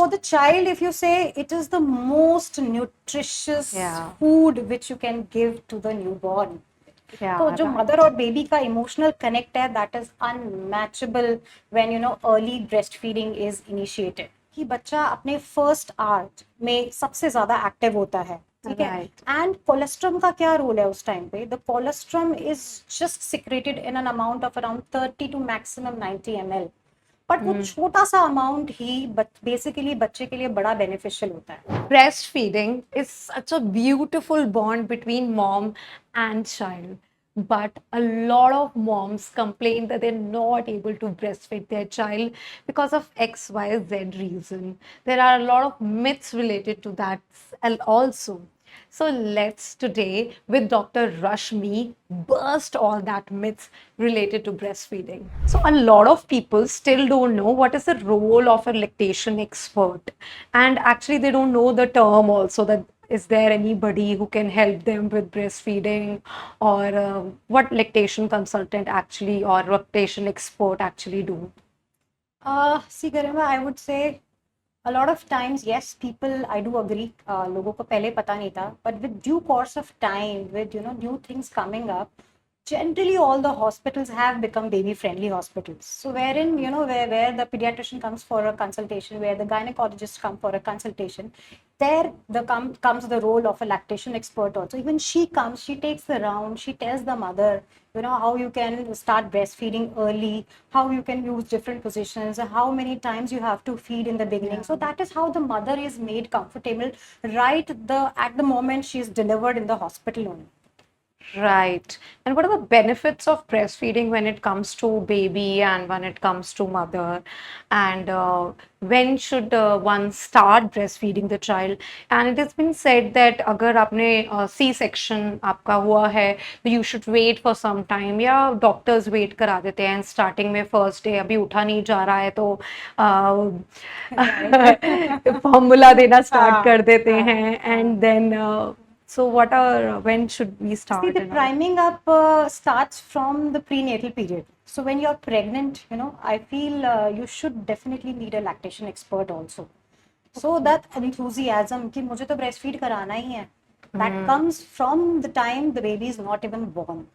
For the child, if you say, it is the most nutritious Yeah. food which you can give to the newborn. तो Yeah, जो right. Mother और baby का emotional connect है, that is unmatchable when early breast feeding is initiated. कि बच्चा अपने first hour में सबसे ज्यादा एक्टिव होता है, ठीक है. Right. एंड कोलेस्ट्रम का क्या रोल है उस टाइम पे? The colostrum is just secreted in an amount of around 30 to maximum 90 ml. But वो Hmm. छोटा सा अमाउंट ही बेसिकली बच्चे के लिए बड़ा बेनिफिशियल होता है. Breastfeeding is such a beautiful bond between mom and child. But a lot of moms complain that they're not able to breastfeed their child because of X, Y, Z reason. There are a lot of myths related to that also. So let's today with Dr. Rashmi burst all that myths related to breastfeeding. So a lot of people still don't know what is the role of a lactation expert, and actually they don't know the term also, that is there anybody who can help them with breastfeeding, or what lactation consultant actually or lactation expert actually do. See, Garima, I would say a lot of times, yes, people, I do agree, लोगों को पहले पता नहीं था, but with due course of time, with new things coming up, generally all the hospitals have become baby friendly hospitals. So wherein where the pediatrician comes for a consultation, where the gynecologist come for a consultation, there comes the role of a lactation expert also. Even she comes, she takes the round, she tells the mother how you can start breastfeeding early, how you can use different positions, how many times you have to feed in the beginning. Yeah. So that is how the mother is made comfortable right at the moment she is delivered in the hospital only. Right. And what are the benefits of breastfeeding when it comes to baby and when it comes to mother? And when should one start breastfeeding the child? And it has been said that अगर आपने C-section आपका हुआ है, तो you should wait for some time, या doctors wait करा देते हैं starting में first day अभी उठा नहीं जा रहा है तो फॉर्मूला देना स्टार्ट कर देते हैं, and then so what are when should we See, start the and all? priming up starts from the prenatal period. So when you're pregnant, I feel you should definitely need a lactation expert also. So that enthusiasm कि मुझे तो breastfeed कराना ही है, that comes from the time the baby is not even born.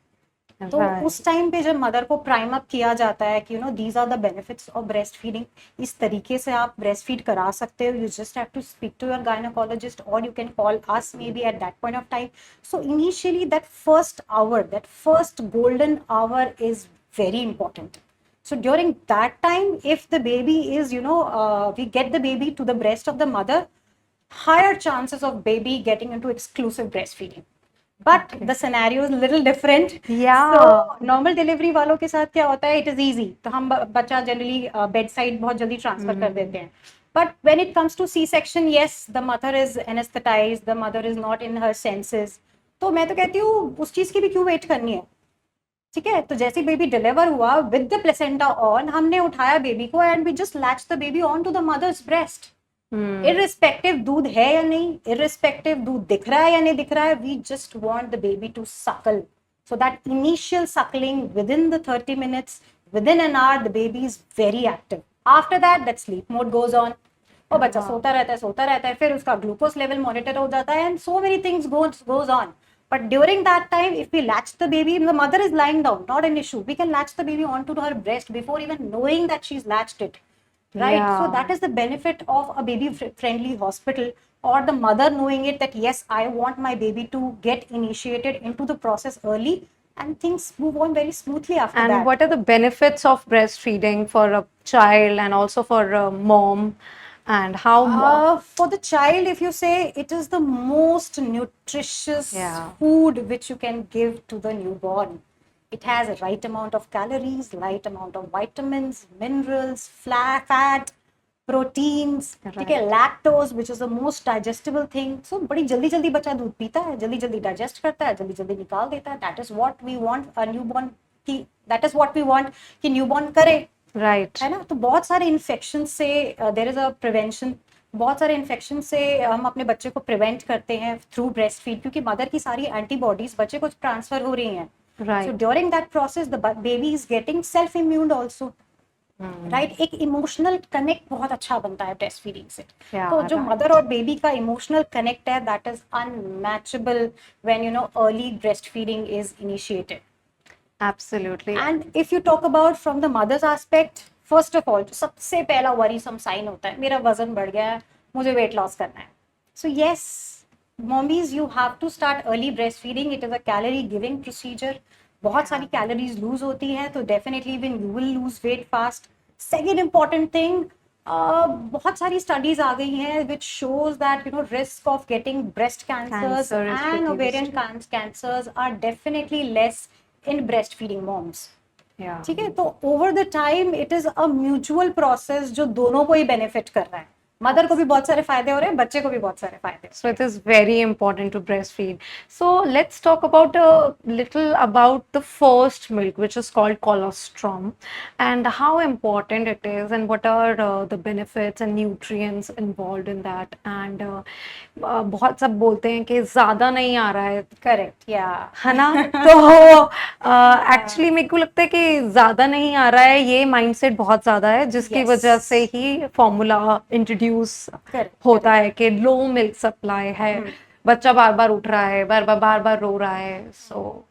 तो Right. उस time पे जब mother को प्राइम अप किया जाता है कि these are the benefits of breast feeding, इस तरीके से आप ब्रेस्ट फीड करा सकते हो, you just have to speak to your gynaecologist और you can call us maybe at that point of time. So initially that first hour, that first golden hour is very important. So during that time, if the baby is, we get the baby to the breast of the mother, higher chances of baby getting into exclusive breastfeeding. But Okay. the scenario is a little different. So Yeah. normal delivery वालों के साथ क्या होता है, it is easy, तो हम बच्चा generally bedside बहुत जल्दी transfer कर देते हैं. But when it comes to C-section, yes, the mother is anesthetized, the mother is not in her senses. तो मैं तो कहती हूँ उस चीज की भी क्यों वेट करनी है, ठीक है. तो जैसे बेबी डिलीवर हुआ विद द प्लेसेंटा ऑन, हमने उठाया बेबी को and we just latch the baby on to the mother's breast. Irrespective दूध है या नहीं, इररिस्पेक्टिव दूध दिख रहा है या नहीं दिख रहा है, we just want the baby to suckle. So that initial suckling within the 30 minutes, within an hour, the baby is very active. After that, that sleep mode goes on. और बच्चा सोता रहता है, फिर उसका ग्लूकोज लेवल मॉनिटर हो जाता है, and so many things goes on. But during that time, if we latch the baby, the mother is lying down, not an issue. We can latch the baby onto her breast before even knowing that she's latched it. Right. So that is the benefit of a baby friendly hospital, or the mother knowing it that yes, I want my baby to get initiated into the process early, and things move on very smoothly after And that. what are the benefits of breastfeeding for a child and also for a mom? And how For the child, if you say, it is the most nutritious Yeah. food which you can give to the newborn. It has a right amount of calories, right amount of vitamins, minerals, fat, proteins, ठीक है, Right. lactose, which is the most digestible thing. So बड़ी जल्दी जल्दी बच्चा दूध पीता है, जल्दी जल्दी digest करता है, जल्दी जल्दी निकाल देता है. That is what we want a newborn की, that is what we want कि newborn करे. Right. है ना. तो बहुत सारे इन्फेक्शन से देयर इज अ प्रिवेंशन. बहुत सारे इन्फेक्शन से हम अपने बच्चे को प्रिवेंट करते हैं थ्रू ब्रेस्ट फीड, क्योंकि मदर की सारी एंटीबॉडीज बच्चे को ट्रांसफर हो रही हैं. Right. So during that process the baby is getting self immuned also. Right, एक इमोशनल कनेक्ट बहुत अच्छा बनता है ब्रेस्ट फीडिंग से। Yeah, तो जो right. मदर और बेबी का इमोशनल कनेक्ट है, that is unmatchable when you know early breast feeding is initiated. Absolutely. And if you talk about from the mother's aspect, first of all जो सबसे पहला worrisome sign होता है, मेरा वजन बढ़ गया है, मुझे वेट लॉस करना है। So yes, mommies you have to start early breast feeding, it is a calorie giving procedure. बहुत सारी कैलोरीज लूज होती है, तो definitely win you will lose weight fast. Second important thing, बहुत सारी स्टडीज आ गई हैं which shows that you know risk of getting breast cancers Cancer is and ovarian reduced. cancers are definitely less in breast feeding moms. Yeah. ठीक है, तो over the time it is a mutual process जो दोनों को ही benefit कर रहा है। Mother को भी बहुत सारे फायदे हो रहे हैं, बच्चे को भी बहुत सारे फायदे। So it is very important to breastfeed. So let's talk about a little about the first milk, which is called colostrum, and how important it is, and what are the benefits and nutrients involved in that. And बहुत सब बोलते हैं कि ज्यादा नहीं आ रहा है, correct, या है ना? तो एक्चुअली मेरे को लगता है कि ज्यादा नहीं आ रहा है, ये माइंडसेट बहुत ज्यादा है, जिसकी Yes. वजह से ही फॉर्मूला इंट्रोड्यूस Correct, होता है कि लो मिल्क सप्लाई है, बच्चा बार बार उठ रहा है, बार बार रो रहा है। सो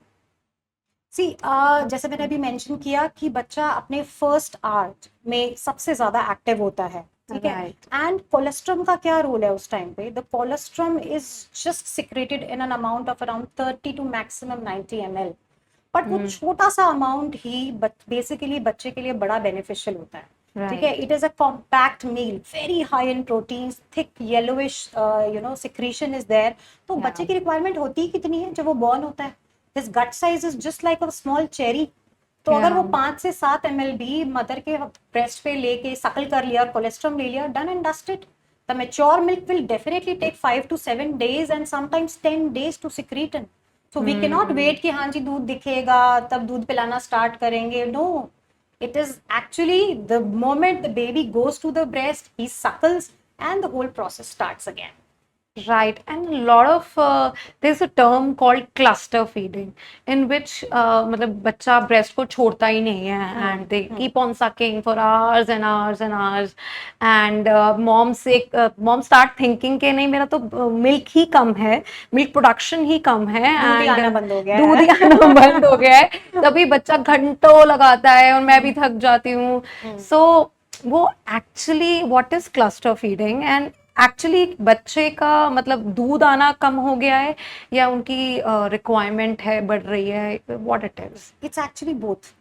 सी जैसे मैंने अभी मेंशन किया कि बच्चा अपने फर्स्ट आवर में सबसे ज्यादा एक्टिव होता है, ठीक है। Right. एंड कोलेस्ट्रम का क्या रोल है उस टाइम पे? The colostrum is just secreted in an amount of around 30 to maximum 90 ml, but वो छोटा सा अमाउंट ही बेसिकली बच्चे के लिए बड़ा बेनिफिशियल होता है। ठीक है, it is a compact meal, very high in proteins, thick yellowish you know secretion is there. तो Yeah. बच्चे की रिक्वायरमेंट होती ही कितनी है जब वो बॉर्न होता है? His gut size is just like a small cherry. तो अगर वो Yeah. 5 से 7 ml भी मदर के ब्रेस्ट पे लेके सकल कर लिया और कोलेस्ट्रॉल ले लिया, done and dusted. The mature milk will definitely take 5 to 7 days and sometimes 10 days to secrete in. So we cannot wait कि हाँ जी दूध दिखेगा तब दूध पिलाना स्टार्ट करेंगे। No, it is actually the moment the baby goes to the breast, he suckles and the whole process starts again. Right, and a lot of there's a term called cluster feeding, in which मतलब बच्चा breast को छोड़ता ही नहीं है, and they keep on sucking for hours and hours and hours, and mom start thinking कि नहीं मेरा तो milk ही कम है, milk production ही कम है, दूध ही and आना बंद हो गया दूध है। ही आना बंद हो गया है, तभी बच्चा घंटों लगाता है और मैं भी थक जाती हूँ। So वो actually what is cluster feeding, and actually बच्चे का मतलब दूध आना कम हो गया है या उनकी रिक्वायरमेंट है बढ़ रही है, what it is? It's actually both.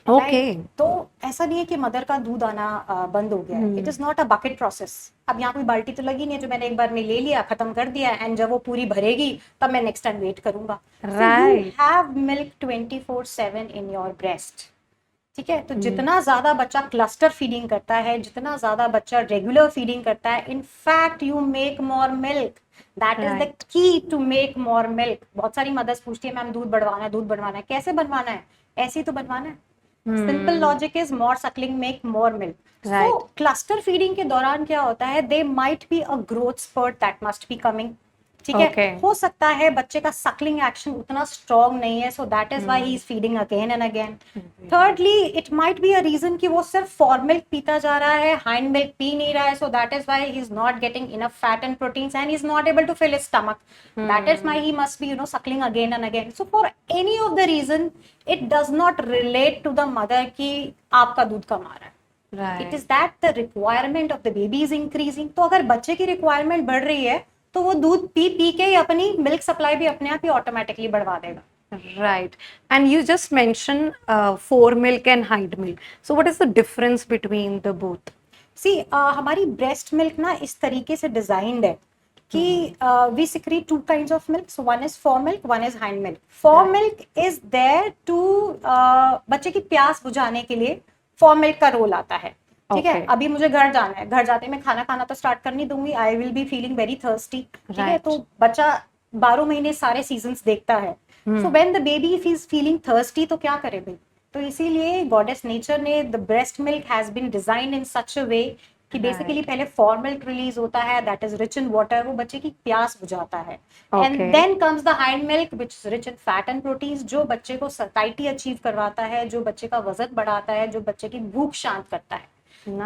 Okay. Right? तो ऐसा नहीं है कि मदर का दूध आना बंद हो गया है। It is not a bucket process. अब यहाँ कोई बाल्टी तो लगी नहीं है जो मैंने एक बार में ले लिया खत्म कर दिया एंड जब वो पूरी भरेगी तब मैं नेक्स्ट टाइम वेट करूंगा। You Right. Have milk 24/7 in your breast. ठीक है, तो जितना ज्यादा बच्चा क्लस्टर फीडिंग करता है, जितना ज्यादा बच्चा रेगुलर फीडिंग करता है, in fact you make more milk. That is the Right. की टू मेक मोर मिल्क। बहुत सारी मदर्स पूछती है मैम दूध बढ़वाना है, दूध बढ़वाना है, कैसे बनवाना है? ऐसे ही तो बनवाना है। Simple logic is more suckling make more milk. So Right. Cluster feeding के दौरान क्या होता है, they might be a growth spurt that must be coming. ठीक है, Okay. हो सकता है बच्चे का सकलिंग एक्शन उतना स्ट्रॉन्ग नहीं है, so that is why he is feeding again and again. Thirdly it might be a reason कि वो सिर्फ फॉर मिल्क पीता जा रहा है, हाइंड मिल्क पी नहीं रहा है, so that is why he is not getting enough fat and proteins and he is not able to fill his stomach. That is why he must be you know suckling again and again. So for any of the reason it does not relate to the mother कि आपका दूध कम आ रहा है। Right. It is that the requirement of the baby is increasing. तो अगर बच्चे की रिक्वायरमेंट बढ़ रही है तो वो दूध पी पी के ही अपनी मिल्क सप्लाई भी अपने आप ही ऑटोमेटिकली बढ़वा देगा। Right. And you just mentioned fore milk and hind milk. So what is the difference between the both? सी हमारी ब्रेस्ट मिल्क ना इस तरीके से डिजाइंड है कि we secrete two kinds of milk, so one is fore milk, one is hind milk. Fore milk is there to बच्चे की प्यास बुझाने के लिए फॉर मिल्क का रोल आता है। ठीक है, Okay. अभी मुझे घर जाना है, घर जाते मैं खाना खाना तो स्टार्ट कर नहीं दूंगी, I will be feeling very thirsty. ठीक है, Right. तो बच्चा 12 महीने सारे सीजन्स देखता है। So when the baby is feeling thirsty तो क्या करे भाई? तो इसीलिए गॉडेस नेचर ने the breast milk has been designed in such a way कि बेसिकली पहले फॉर्म मिल्क रिलीज होता है, that is rich in water, वो बच्चे की प्यास बुझाता है, and Okay. Then comes the hind milk which is rich in fat and proteins, जो बच्चे को सताइटी अचीव करवाता है, जो बच्चे का वजन बढ़ाता है, जो बच्चे की भूख शांत करता है.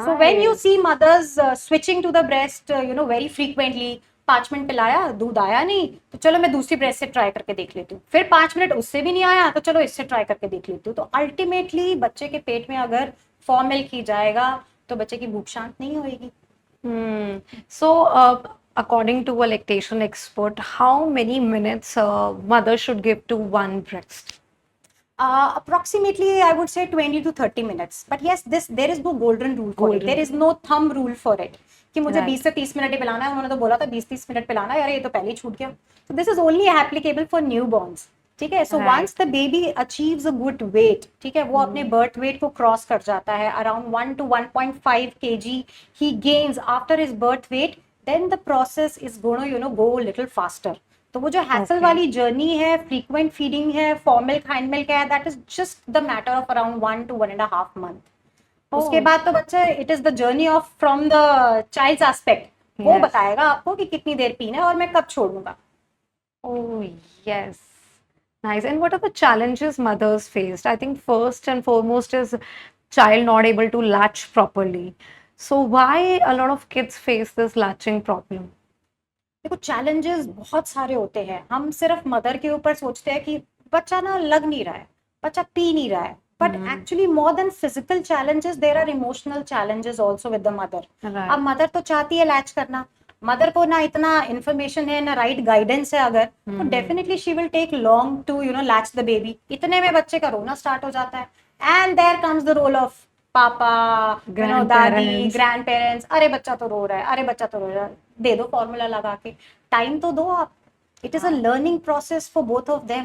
So when you Nice. see mothers switching to the breast, very frequently, 5 minute पिलाया, दूध आया नहीं, तो चलो मैं दूसरी ब्रेस्ट से ट्राई करके देख लेती हूँ, फिर 5 मिनट उससे भी नहीं आया, तो चलो इससे ट्राई करके देख लेती हूँ. तो अल्टीमेटली बच्चे के पेट में अगर फॉर्म मिल्क ही जाएगा तो बच्चे की भूख शांत नहीं होगी. So, according to a lactation expert, how many minutes a mother should give to one breast? Approximately I would say 20 to 30 minutes, but yes, there is no golden rule for it, there is no thumb rule for it कि मुझे Right. 20 से 30 minute ही पिलाना है. उन्होंने तो बोला था 20-30 minute पिलाना है, यार ये तो पहले ही छूट गया. So this is only applicable for newborns. ठीक है. So Right. once the baby achieves a good weight, ठीक है, वो अपने birth weight को क्रॉस कर जाता है, around 1 to 1.5 kg he gains after his birth weight, then the process is going to go a little faster. तो वो जो हैसल Okay. वाली जर्नी है, फ्रीक्वेंट फीडिंग है, फॉर्म मिल्क, हाइंड मिल्क है, that is just the matter of around 1 to 1.5 month. उसके Oh. बाद तो बच्चा, it is the journey of from the child's aspect, वो Yes. बताएगा आपको कि कितनी देर पीना है और मैं कब छोड़ूंगा. Oh, yes. Nice. And what are the challenges mothers faced? I think first and foremost is child not able to latch properly. So why a lot of kids face this latching problem? देखो challenges बहुत सारे होते हैं. हम सिर्फ mother के ऊपर सोचते हैं कि बच्चा ना लग नहीं रहा है, बच्चा पी नहीं रहा है, but actually more than physical challenges there are emotional challenges also with the mother. Right. अब मदर तो चाहती है लैच करना, मदर को ना इतना इन्फॉर्मेशन है ना राइट गाइडेंस है अगर, तो definitely she will take long to latch the baby. इतने में बच्चे का रोना स्टार्ट हो जाता है, and there comes the role of papa, दादी, Grandparents. Grand parents. अरे बच्चा तो रो रहा है, अरे बच्चा तो रो रहा है, दे दो फॉर्मूला लगा के, टाइम तो दो आप. It is a learning process for both of them.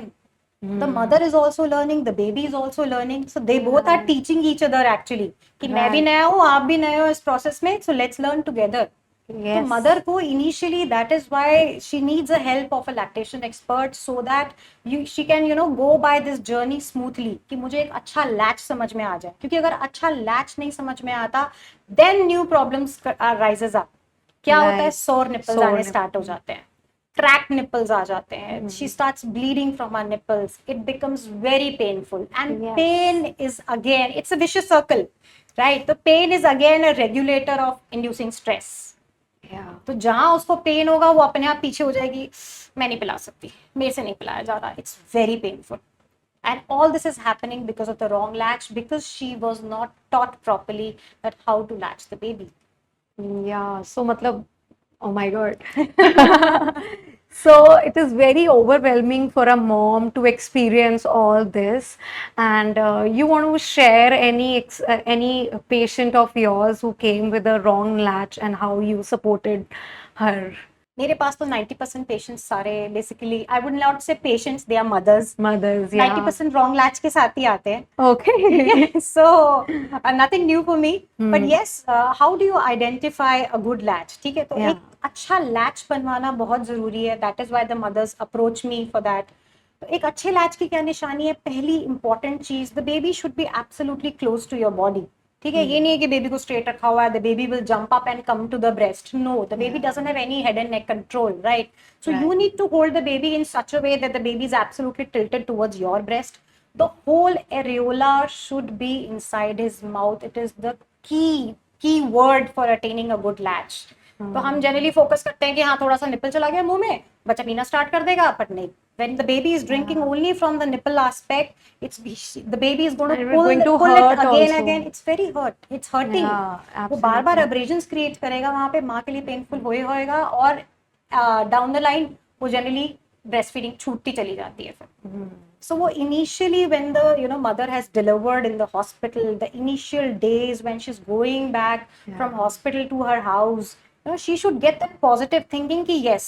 The mother is also learning, the baby is also learning, so they both are teaching each other actually कि मैं भी Right. नया हूँ, आप भी नए हो इस प्रोसेस में, so let's learn together. तो Yes. मदर को initially that is why she needs a help of a lactation expert, so that she can go by this journey smoothly, कि मुझे एक अच्छा लैच समझ में आ जाए. क्योंकि अगर अच्छा लैच नहीं समझ में आता, then new problems rises up. क्या होता है, Right. सोर निपल्स Sore आने स्टार्ट हो जाते हैं, क्रैक निपल्स आ जाते हैं, she starts bleeding from her nipples, it becomes very painful, and Yes. Pain is again, it's a vicious circle, right. तो pain is again a regulator of inducing stress. Yeah. तो जहां उसको pen होगा वो अपने आप पीछे हो जाएगी, मैं नहीं पिला सकती, मेरे से नहीं पिलाया जा रहा, it's very painful. And all this is happening because of the wrong latch, because she was not taught properly that how to latch the baby. Yeah. So matlab, oh my God. So it is very overwhelming for a mom to experience all this. And you want to share any patient of yours who came with a wrong latch and how you supported her? मेरे पास तो 90% patients सारे basically, I would not say patients, they are mothers. Mothers, yeah. 90% wrong latch के साथ ही आते हैं. Okay. So nothing new for me, but yes, how do you identify a good latch? ठीक है, तो Yeah. एक अच्छा लैच बनवाना बहुत जरूरी है. That is why the mothers approach me for that. तो एक अच्छे लैच की क्या निशानी है? पहली इंपॉर्टेंट चीज, the baby should be absolutely close to your body. ठीक है, ये नहीं है कि बेबी को स्ट्रेट रखा हुआ है, the baby will jump up and come to the breast. No, the baby doesn't have any head and neck control, right. So you need to hold the baby in such a way that the baby is absolutely tilted towards your breast. The whole areola should be inside his mouth. It is the key word for attaining a good latch. तो हम generally focus करते हैं कि हाँ थोड़ा सा nipple चला गया मुंह में, बच्चा पीना स्टार्ट कर देगा, बट नहीं. When the baby is drinking only from the nipple aspect, the baby is going to And we're going to pull it hurt again. also. It's very hurt. It's hurting. Yeah, वो बार बार absolutely. abrasions create करेगा वहाँ पे, माँ के लिए painful होएगा, और down the line वो जनरली ब्रेस्ट फीडिंग छूटती चली जाती है फिर. So initially when the mother has delivered in the hospital, the initial days when she's going back from hospital to her house, she should get that positive thinking कि yes,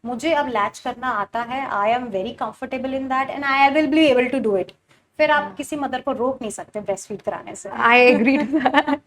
मुझे अब latch करना आता है, I am very comfortable in that and I will be able to do it. फिर आप किसी mother को रोक नहीं सकते ब्रेस्ट फीड कराने से. I agree to that.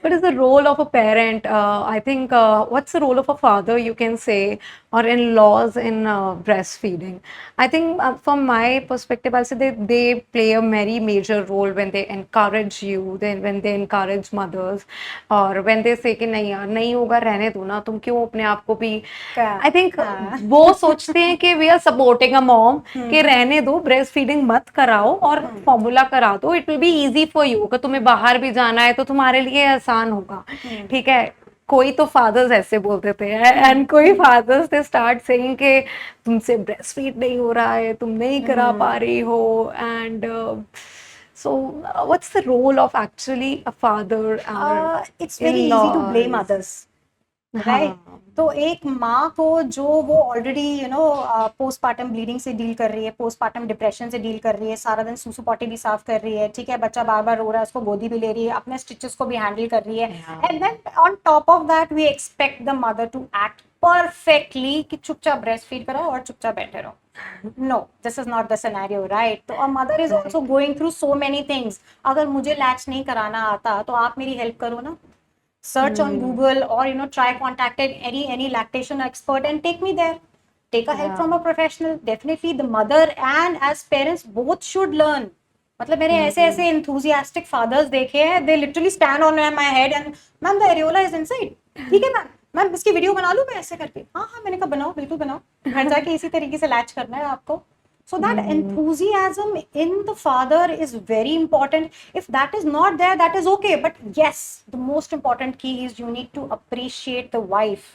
What is the role of a parent? I think what's the role of a father, you can say, or in-laws in breastfeeding? I think from my perspective, I'll say they play a very major role when they encourage you, then when they encourage mothers, or when they say कि नहीं यार नहीं होगा रहने दो ना तुम क्यों अपने आप को भी क्या- I think हाँ. वो सोचते हैं कि we are supporting a mom कि रहने दो ब्रेस्ट फीडिंग मत कराओ और फॉर्मूला करा दो it will be easy for you अगर तुम्हें बाहर भी जाना है तो तुम्हारे लिए आसान होगा ठीक है कोई तो फादर्स ऐसे बोल देते हैं एंड कोई फादर्स दे स्टार्ट सेइंग कि तुमसे ब्रेस्ट फीड नहीं हो रहा है तुम नहीं करा पा रही हो and so what's the role of actually a father or It's very easy to blame in-laws? others. Right तो एक माँ को जो वो ऑलरेडी पोस्टपार्टम ब्लीडिंग से डील कर रही है पोस्टपार्टम डिप्रेशन से डील कर रही है सारा दिन सूसू पॉटी भी साफ कर रही है ठीक है बच्चा बार बार रो रहा है उसको गोदी भी ले रही है अपने स्टिचेस को भी हैंडल कर रही है and then on top of that we expect the mother to act perfectly कि चुपचाप ब्रेस्ट फीड कराओ और चुपचाप बैठे रहो no this is not the scenario right तो a mother is also going through so many things अगर मुझे लैच नहीं कराना आता तो आप मेरी हेल्प करो ना search on Google or try contacting any lactation expert and take me there. Take a help from a professional. Definitely the mother and as parents both should learn. मतलब मेरे ऐसे ऐसे enthusiastic fathers देखे हैं they literally stand on my head and ma'am the areola is inside. ठीक है ma'am इसकी video बना लूँ मैं ऐसे करके हाँ मैंने कहा बनाओ बिल्कुल बनाओ घर जाके इसी तरीके से लैच करना है आपको. So that enthusiasm in the father is very important. If that is not there, that is okay. But yes, the most important key is you need to appreciate the wife.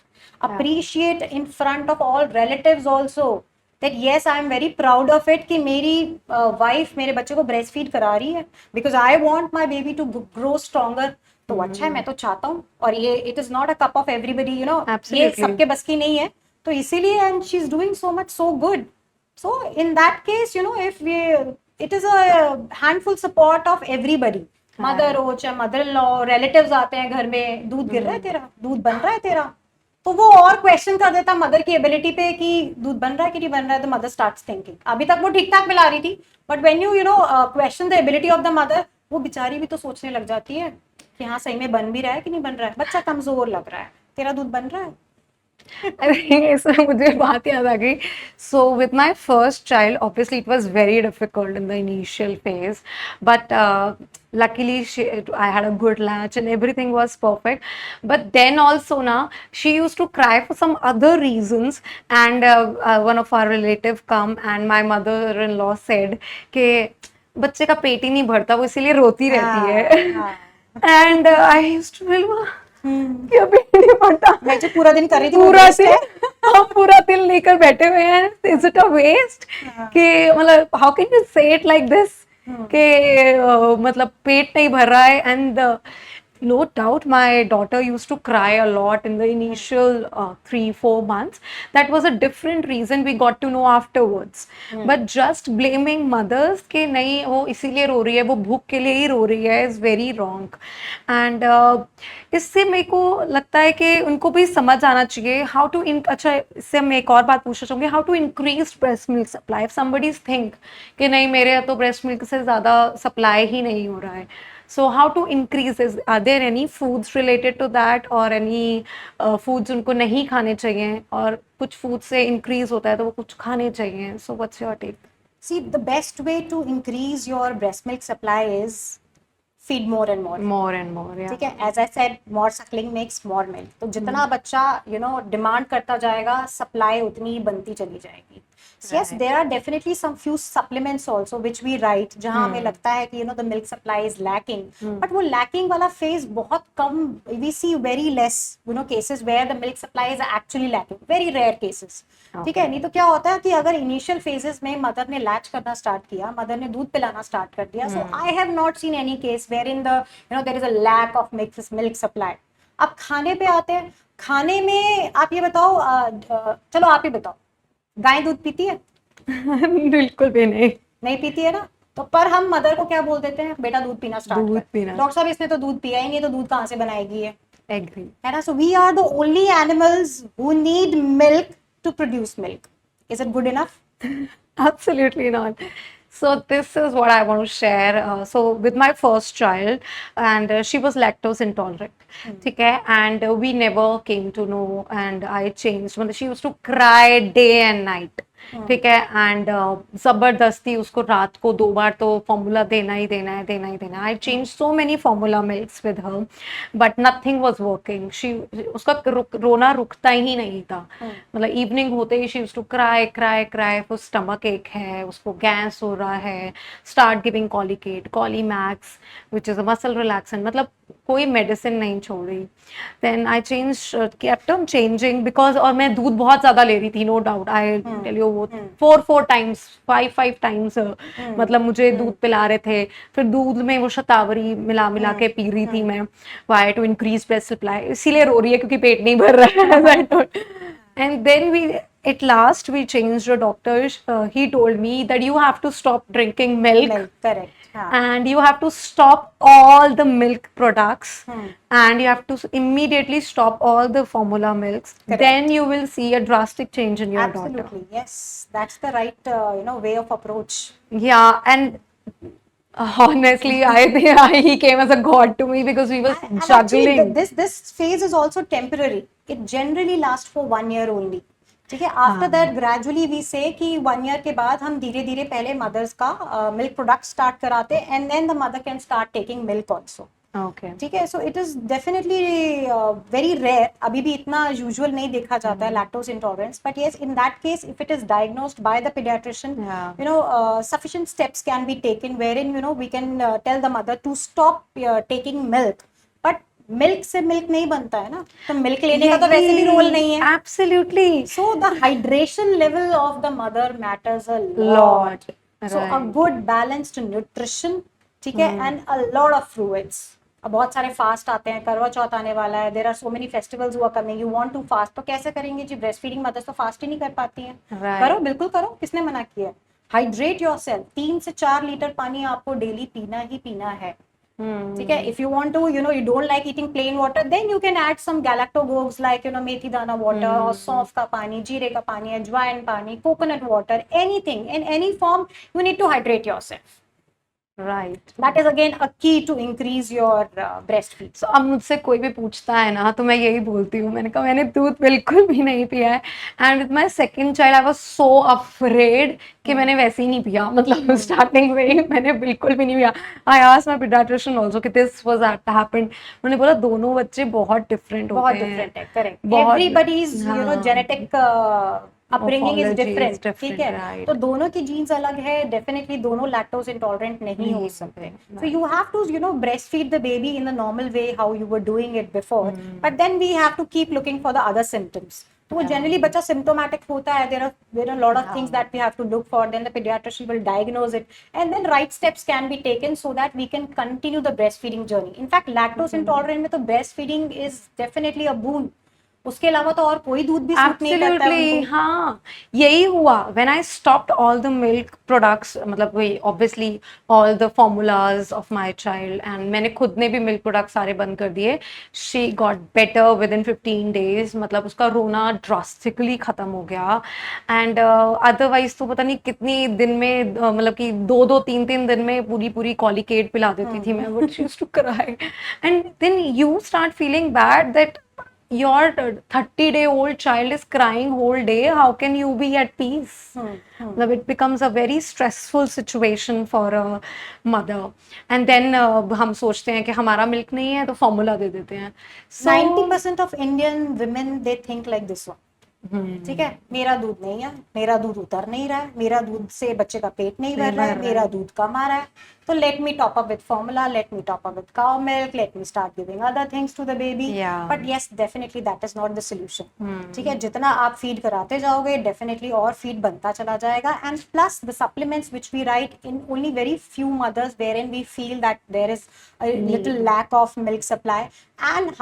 Appreciate in front of all relatives also. That yes, I am very proud of it कि मेरी wife मेरे बच्चे को breastfeed करा रही है. Because I want my baby to grow stronger. तो अच्छा है मैं तो चाहता हूँ और ये it is not a cup of everybody, ये सबके बस की नहीं है. तो इसीलिए and she is doing so much so good. So in that case, if it is a handful support of everybody, mother हो चाहे mother-in-law, relatives आते हैं घर में दूध गिर रहा है तेरा दूध बन रहा है तेरा तो वो और क्वेश्चन कर देता मदर की एबिलिटी पे कि दूध बन रहा है कि नहीं बन रहा है तो मदर स्टार्ट्स थिंकिंग अभी तक वो ठीक ठाक मिला रही थी but when you question the ability of the mother वो बेचारी भी तो सोचने लग जाती है कि हाँ सही में बन भी रहा है कि नहीं बन रहा है बच्चा कमजोर लग रहा है तेरा दूध बन रहा है. I think इसमें मुझे बात याद आ गई. So with my first child, obviously it was very difficult in the initial phase, but luckily I had a good latch and everything was perfect. But then also now she used to cry for some other reasons, and one of our relative come and my mother-in-law said कि बच्चे का पेट ही नहीं भरता वो इसीलिए रोती रहती है. And I used to feel कि अभी नहीं पड़ता मैं जो पूरा दिन कर रही थी पूरा दिन लेकर बैठे हुए हैं इज इट अ वेस्ट कि मतलब हाउ कैन यू से इट लाइक दिस कि मतलब पेट नहीं भर रहा है and no doubt my daughter used to cry a lot in the initial 3-4 months. That was a different reason we got to know afterwards. But just blaming mothers कि नहीं वो इसीलिए रो रही है वो भूख के लिए ही रो रही है is very wrong. And इससे मेरे को लगता है कि उनको भी समझ आना चाहिए how to अच्छा इससे मैं एक और बात पूछना चाहूँगी how to increase breast milk supply. If somebody think कि नहीं मेरे यहाँ तो breast milk से ज़्यादा supply ही नहीं हो रहा है. So how to increase this? Are there any foods related to that or any foods उनको नहीं खाने चाहिए और कुछ food से increase होता है तो वो कुछ खाने चाहिए. So what's your take? See, the best way to increase your breast milk supply is feed more and more. More and more, yeah. ठीक है, as I said, more suckling makes more milk. तो जितना बच्चा demand करता जाएगा supply उतनी ही बनती चली जाएगी. Yes, there are definitely some few supplements also which we write जहाँ हमें लगता है कि the milk supply is lacking. But वो lacking वाला phase बहुत कम we see very less cases where the milk supply is actually lacking. Very rare cases. ठीक है नहीं तो क्या होता है कि अगर initial phases में मदर ने लैच करना स्टार्ट किया मदर ने दूध पिलाना स्टार्ट कर दिया so I have not seen any case wherein the there is a lack of milk supply. अब खाने पे आते हैं खाने में आप ये बताओ चलो आप ही बताओ गाय दूध पीती है बिल्कुल भी नहीं पीती है ना तो पर हम मदर को क्या बोल देते हैं बेटा दूध पीना स्टार्ट कर डॉक्टर साहब इसने तो दूध पिया ही नहीं तो दूध कहाँ से बनाएगी ये एग्री है ना so we are the only animals who need milk to produce milk is it good enough Absolutely not. So this is what I want to share. So with my first child, and she was lactose intolerant. ठीक है, and we never came to know, and I changed. मतलब she used to cry day and night. ठीक है, and जबरदस्ती उसको रात को 2 बार तो फॉर्मूला देना ही देना है, देना ही देना है. I change so many formula milks with her, but nothing was working. She उसका रोना रुकता ही नहीं था. मतलब इवनिंग होते ही she used to cry cry cry. वो स्टमक एक है, उसको गैस हो रहा है. Start giving Colicaid, Colimex which is a muscle relaxant. मतलब कोई मेडिसिन नहीं छोड़ी. Then I change, kept on changing because, और मैं दूध बहुत ज्यादा ले रही थी, no doubt. I tell you, वो 4 टाइम्स 5 टाइम्स मतलब मुझे दूध पिला रहे थे. फिर दूध में वो शतावरी मिला मिला के पी रही थी मैं, why to increase breast supply. इसीलिए रो रही है क्योंकि पेट नहीं भर रहा है. And then at last we changed the doctors. He told me that you have to stop drinking milk. Milk, correct. हाँ. And you have to stop all the milk products, and you have to immediately stop all the formula milks. Correct. Then you will see a drastic change in your daughter. Absolutely, yes. That's the right, way of approach. Yeah, and honestly, I think he came as a god to me because we were And actually, juggling. this phase is also temporary. It generally lasts for 1 year only. ठीक है, after that gradually we say कि 1 year के बाद हम धीरे धीरे पहले mothers का मिल्क प्रोडक्ट स्टार्ट कराते and then the mother can start taking milk also. Okay. ठीक है, so it is definitely very rare. अभी भी इतना यूजुअल नहीं देखा जाता है lactose intolerance, but yes, in that case if it is diagnosed by the paediatrician, sufficient steps can be taken wherein we can tell the mother to stop taking milk. But milk से milk नहीं बनता है ना, तो milk लेने का तो वैसे भी रोल नहीं है. Absolutely. So the hydration level of the mother matters a lot. Lot. So a good balanced nutrition, ठीक है, and a lot of fluids. अब बहुत सारे फास्ट आते हैं, करवा चौथ आने वाला है, there are so many festivals हुआ coming, you want to fast, तो कैसे करेंगे जी? ब्रेस्ट फीडिंग मदर्स तो फास्ट ही नहीं कर पाती हैं. Right. करो, बिल्कुल करो, किसने मना किया? Hydrate yourself. 3 से 4 लीटर पानी आपको डेली पीना ही पीना है. ठीक है, if you want to, you don't like eating plain water, then you can add some galactogogues like मेथी दाना water और सौंफ का पानी, जीरे का पानी, अजवाइन पानी, coconut water, anything in any form. You need to hydrate yourself. Right. That is again a key to increase your breastfeed. So अब मुझसे कोई भी पूछता है ना, तो मैं यही बोलती हूँ, मैंने कहा मैंने दूध बिल्कुल भी नहीं पिया है. And with my second child I was so afraid कि मैंने वैसे ही नहीं पिया. मतलब स्टार्टिंग में ही मैंने बिल्कुल भी नहीं पिया. I asked my paediatrician also कि दिस वाज हैपेंड. उन्होंने बोला दोनों बच्चे बहुत डिफरेंट होते हैं. बहुत डिफरेंट है, correct. Everybody's genetic upbringing is different. ठीक है, right. तो दोनों की जीन्स अलग है. डेफिनेटली दोनों लैक्टोज इंटॉलरेंट नहीं हो सकते. So you have to breast feed the baby in the normal way how you were doing it before, but then we have to keep looking for the other symptoms. तो वो generally बच्चा symptomatic होता है, there are lot of things that we have to look for, then the paediatrician will diagnose it and then right steps can be taken so that we can continue the breast feeding journey. In fact lactose intolerant में तो breast feeding is definitely a boon. उसके अलावा तो और कोई दूध भी suit नहीं करता है उनको. हाँ, यही हुआ. When I stopped all the milk products, मतलब वही obviously all the formulas of my child, and मैंने खुद ने भी मिल्क प्रोडक्ट्स सारे बंद कर दिए. She got better with in 15 days. मतलब उसका रोना ड्रास्टिकली खत्म हो गया. एंड अदरवाइज तो पता नहीं कितनी दिन में, मतलब कि 2-3 दिन में पूरी कॉलिकेट पिला देती थी मैं. But she used to cry. And then you start feeling bad that your 30-day-old child is crying whole day. How can you be at peace? Like, it becomes a very stressful situation for a mother. And then हम सोचते हैं कि हमारा milk नहीं है तो formula दे देते हैं. So 90% of Indian women, they think like this one. ठीक है, मेरा दूध नहीं है, मेरा दूध उतर नहीं रहा है, मेरा दूध से बच्चे का पेट नहीं भर रहा है, मेरा दूध कम आ रहा है, तो let me top up with formula, let me top up with cow milk, let me start giving other things to the baby. But yes, definitely that is not the solution. ठीक है, जितना आप फीड कराते जाओगे definitely और feed बनता चला जाएगा. And plus the supplements which we write in only very few mothers wherein we feel that there is a little lack of milk supply and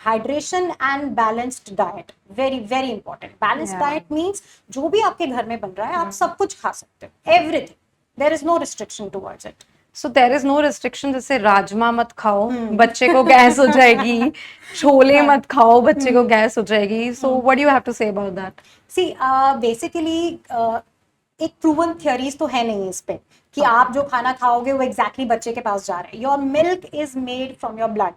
hydration and balanced diet, very very important. Balanced diet means जो भी आपके घर में बन रहा है आप सब कुछ खा सकते हो, everything. There is no restriction towards it. So there is no restriction. जैसे राजमा मत खाओ, बच्चे को गैस हो जाएगी. छोले मत खाओ, बच्चे को गैस हो जाएगी. So what do you have to say about that? See, basically, एक प्रूवन थियरीज तो है नहीं इस पे कि आप जो खाना खाओगे वो एग्जैक्टली बच्चे के पास जा रहा है. Your milk is made from your blood.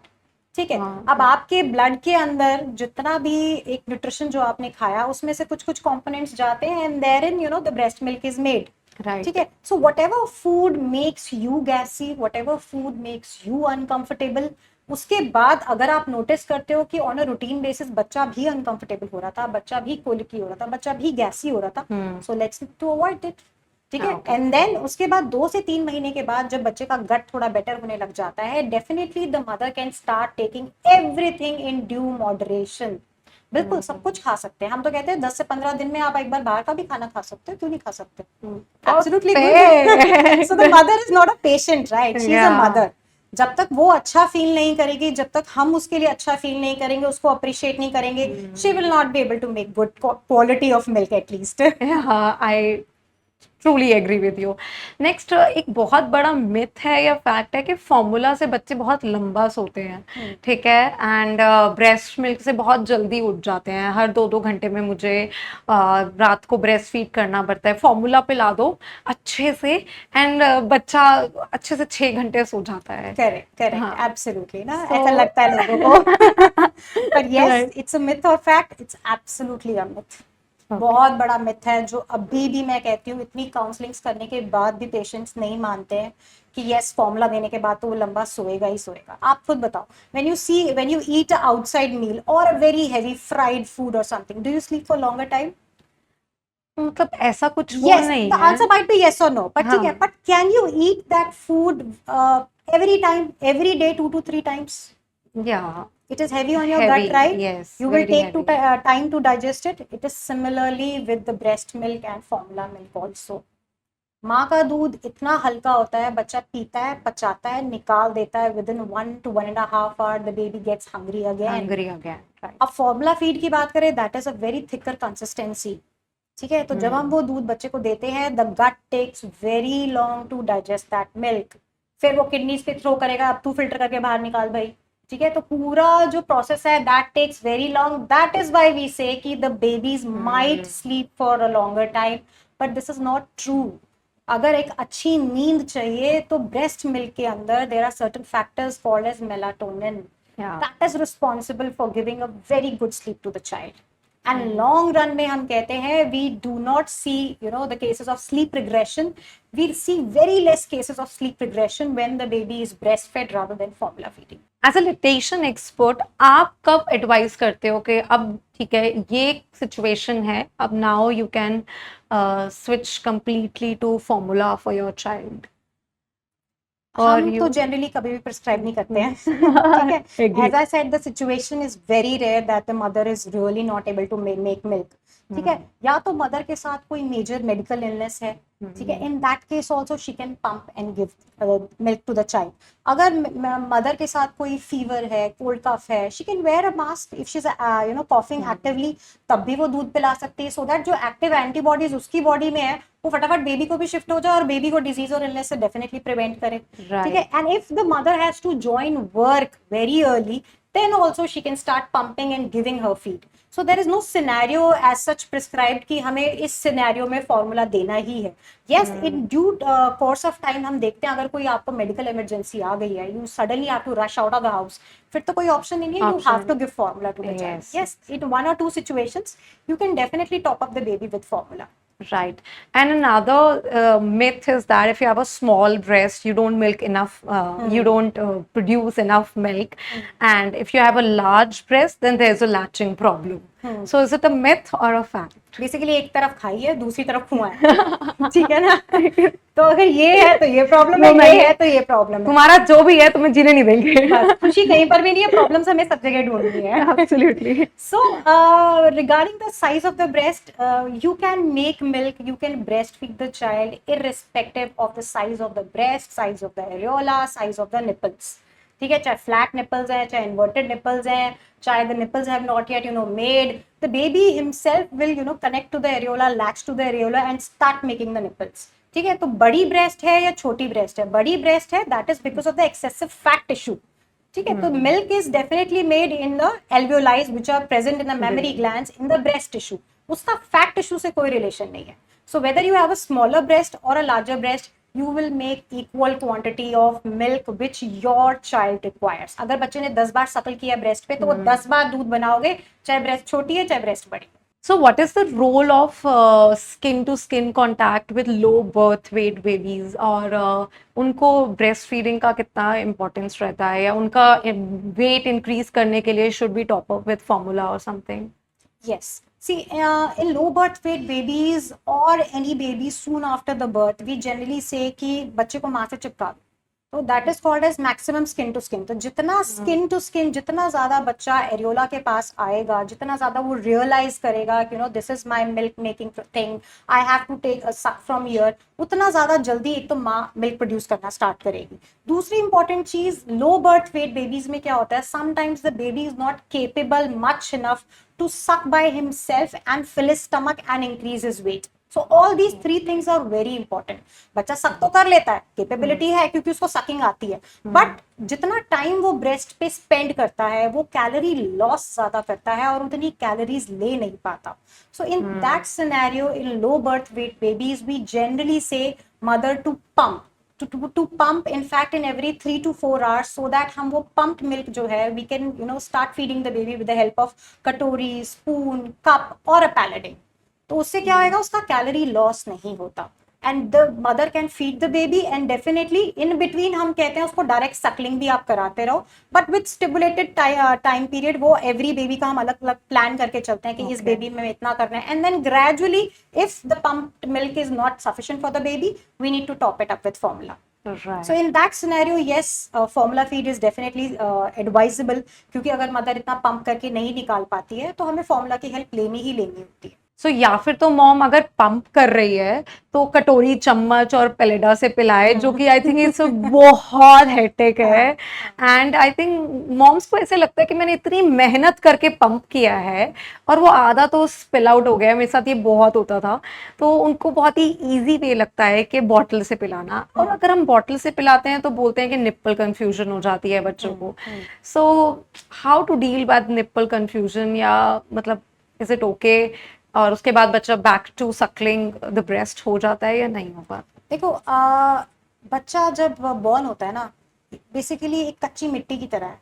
ठीक है. अब आपके ब्लड के अंदर जितना भी एक न्यूट्रिशन जो आपने खाया उसमें से कुछ कुछ कंपोनेंट्स जाते हैं and there in the breast milk is made. ठीक है. So whatever food makes you gassy, whatever food makes you uncomfortable, उसके बाद अगर आप नोटिस करते हो कि ऑन अ रूटीन बेसिस बच्चा भी अनकंफर्टेबल हो रहा था, बच्चा भी कोलिकी हो रहा था, बच्चा भी गैसी हो रहा था, so let's to avoid it. ठीक है. एंड देन उसके बाद 2 से 3 महीने के बाद जब बच्चे का गट थोड़ा बेटर होने लग जाता है, definitely the mother can start taking everything in due moderation. बिल्कुल सब कुछ खा सकते हैं. हम तो कहते हैं 10 से 15 दिन में आप एक बार बाहर का भी खाना खा सकते हो, क्यों नहीं खा सकते? Absolutely good. So the mother is not a patient, right? She is a mother. जब तक वो अच्छा फील नहीं करेगी, जब तक हम उसके लिए अच्छा फील नहीं करेंगे, उसको अप्रिशिएट नहीं करेंगे, she will not be able to make good quality of milk at least. हाँ, I truly agree with you. Next, एक बहुत बड़ा मिथ है या फैक्ट है कि फॉर्मूला से बच्चे बहुत लंबा सोते हैं. ठीक है. एंड ब्रेस्ट मिल्क से बहुत जल्दी उठ जाते हैं. हर 2-2 घंटे में मुझे रात को ब्रेस्ट फीड करना पड़ता है. फॉर्मूला पिला दो अच्छे से एंड बच्चा अच्छे से 6 घंटे सो जाता है. करेक्ट करेक्ट, एब्सोल्युटली ना. ऐसा लगता है लोगों को. पर यस, इट्स अ मिथ और fact. It's absolutely a myth. बहुत बड़ा मिथ है जो अभी भी मैं कहती हूँ इतनी काउंसलिंग्स करने के बाद भी पेशेंट्स नहीं मानते हैं कि यस फॉर्मूला देने के बाद तो वो लंबा सोएगा ही सोएगा. आप खुद बताओ, when you eat a outside meal और a very heavy fried food और something, do you sleep for longer time? मतलब ऐसा कुछ वो Yes, नहीं the है. answer might be yes or no. But ठीक है, हाँ. but can you eat that food every time, every day, 2 to 3 times? Yeah. It is heavy on your Heavy, gut, right? yes, You will very take heavy. time to digest it. It is similarly with the breast milk and formula milk also. माँ का दूध इतना हल्का होता है, बच्चा पीता है, पचाता है, निकाल देता है, with in 1 to 1.5 hour the baby gets hungry again. Hungry again, right. अब फॉर्मूला फीड की बात करें, that is a very thicker consistency. ठीक है. तो जब हम वो दूध बच्चे को देते हैं, the gut takes very long to digest that milk. फिर वो किडनीज पे थ्रो करेगा, अब तू फिल्टर करके बाहर निकाल भाई. ठीक है. तो पूरा जो प्रोसेस है that takes very long. That is why we say कि the babies might sleep for a longer time, but this is not true. अगर एक अच्छी नींद चाहिए तो ब्रेस्ट मिल्क के अंदर there are certain factors called as melatonin. Yeah. That is responsible for giving a very good sleep to the child. And long run में हम कहते हैं we do not see the cases of sleep regression. We see very less cases of sleep regression when the baby is breastfed rather than formula feeding. As a lactation expert, आप कब advice करते हो कि अब ठीक है ये situation है, अब now you can switch completely to formula for your child? हम तो जनरली कभी भी प्रिस्क्राइब नहीं करते हैं. ठीक है. As I said, the situation is very rare that the mother is really not able to make milk. ठीक है. या तो मदर के साथ कोई मेजर मेडिकल इलनेस है. ठीक है. In that case also she can pump and give milk to the child. अगर मदर के साथ कोई फीवर है, कोल्ड कफ है, she can wear a mask. If she is coughing actively, तब भी वो दूध पिला सकती है, सो दैट जो एक्टिव एंटीबॉडीज उसकी बॉडी में है वो फटाफट बेबी को भी शिफ्ट हो जाए और बेबी को डिजीज और इलनेस से डेफिनेटली प्रिवेंट करे. ठीक है. And if the mother has to join work very early, then also she can start pumping and giving her feed. So there is no scenario as such prescribed कि हमें इस scenario में formula देना ही है. Yes, in due course of time हम देखते हैं अगर कोई आपको medical emergency आ गई है, you suddenly have to rush out of the house, फिर तो कोई option नहीं है, you have to give formula to the child. Yes, in 1 or 2 situations you can definitely top up the baby with formula. Right. And another myth is that if you have a small breast, you don't milk enough, you don't produce enough milk. And if you have a large breast, then there's a latching problem. So is it a myth or a fact? Basically एक तरफ खाई है, दूसरी तरफ खुआ है. ठीक है ना. तो अगर ये है तो ये प्रॉब्लम है, ये है तो ये प्रॉब्लम है. तुम्हारा जो भी है तुम्हें जीने नहीं देंगे. बस खुशी कहीं पर भी नहीं है, प्रॉब्लम्स हमें सब जगह ढूंढनी है. Absolutely. So regarding the size of the breast, you can make milk, you can breastfeed the child irrespective of the size of the breast, size of the areola, size of the nipples. ठीक है. चाहे flat nipples हैं, चाहे inverted nipples हैं, चाहे the nipples have not yet made, the baby himself will connect to the areola, latch to the areola and start making the nipples. ठीक है. तो बड़ी ब्रेस्ट है या छोटी ब्रेस्ट है, बड़ी ब्रेस्ट है, that is because of the excessive fat tissue. ठीक है. तो milk is definitely made in the alveoli which are present in the mammary glands in the breast tissue. उसका फैट टिश्यू से कोई रिलेशन नहीं है. So whether you have a smaller breast or a larger breast, you will make equal quantity of milk which your child requires. अगर बच्चे ने 10 बार सकल किया ब्रेस्ट पे तो वो 10 बार दूध बनाओगे, चाहे ब्रेस्ट छोटी है चाहे ब्रेस्ट बड़ी. So, what is the role of skin to skin contact with low birth weight babies? और उनको breast feeding का कितना importance रहता है, या उनका weight increase करने के लिए should be top up with formula or something? Yes. See, in low birth weight babies or any baby soon after the birth, we generally say कि बच्चे को माँ से चिपका दो. तो that is called as maximum skin to skin. तो जितना स्किन टू स्किन, जितना ज्यादा बच्चा एरियोला के पास आएगा, जितना ज्यादा वो रियलाइज करेगा कि this is my milk making thing, I have to take a suck from here, उतना ज्यादा जल्दी एक तो माँ मिल्क प्रोड्यूस करना स्टार्ट करेगी. दूसरी इंपॉर्टेंट चीज, लो बर्थ वेट बेबीज में क्या होता है, sometimes the baby is not capable much enough to suck by himself and fill his stomach and increase his weight. So all these three things are very important. बच्चा सक तो कर लेता है, कैपेबिलिटी है क्योंकि उसको सकिंग आती है, बट जितना टाइम वो ब्रेस्ट पे स्पेंड करता है वो कैलोरी लॉस ज्यादा करता है और उतनी कैलोरीज ले नहीं पाता. So in that scenario, in low birth weight babies, we generally say mother to pump, to pump in fact in every 3 to 4 hours, so that हम वो pumped milk जो है we can start feeding the baby with the help of कटोरी, spoon, cup or a paladin. तो उससे क्या होएगा, उसका कैलोरी लॉस नहीं होता and the mother can feed the baby, and definitely in between हम कहते हैं उसको डायरेक्ट सकलिंग भी आप कराते रहो, but with stipulated time period. वो every baby का हम अलग अलग प्लान करके चलते हैं कि इस बेबी में इतना करना है, and then gradually if the pumped milk is not sufficient for the baby, we need to top it up with formula. Right. So in that scenario, yes, formula feed is definitely advisable, क्योंकि अगर mother इतना pump करके नहीं निकाल पाती है तो हमें फॉर्मूला की हेल्प लेनी ही लेनी होती है. सो या फिर तो मॉम अगर पंप कर रही है तो कटोरी, चम्मच और पेलेडा से पिलाए, जो कि आई थिंक इट्स बहुत हेक्टिक है. एंड आई थिंक मॉम्स को ऐसे लगता है कि मैंने इतनी मेहनत करके पंप किया है और वो आधा तो स्पिल आउट हो गया. मेरे साथ ये बहुत होता था. तो उनको बहुत ही ईजी वे लगता है कि बॉटल से पिलाना, और अगर हम बॉटल से पिलाते हैं तो बोलते हैं कि निप्पल कंफ्यूजन हो जाती है बच्चों को. So how to deal with nipple confusion, या मतलब इज इट ओके, और उसके बाद बच्चा back to suckling the breast हो जाता है या नहीं होगा? देखो, बच्चा जब बॉर्न होता है ना, बेसिकली एक कच्ची मिट्टी की तरह है.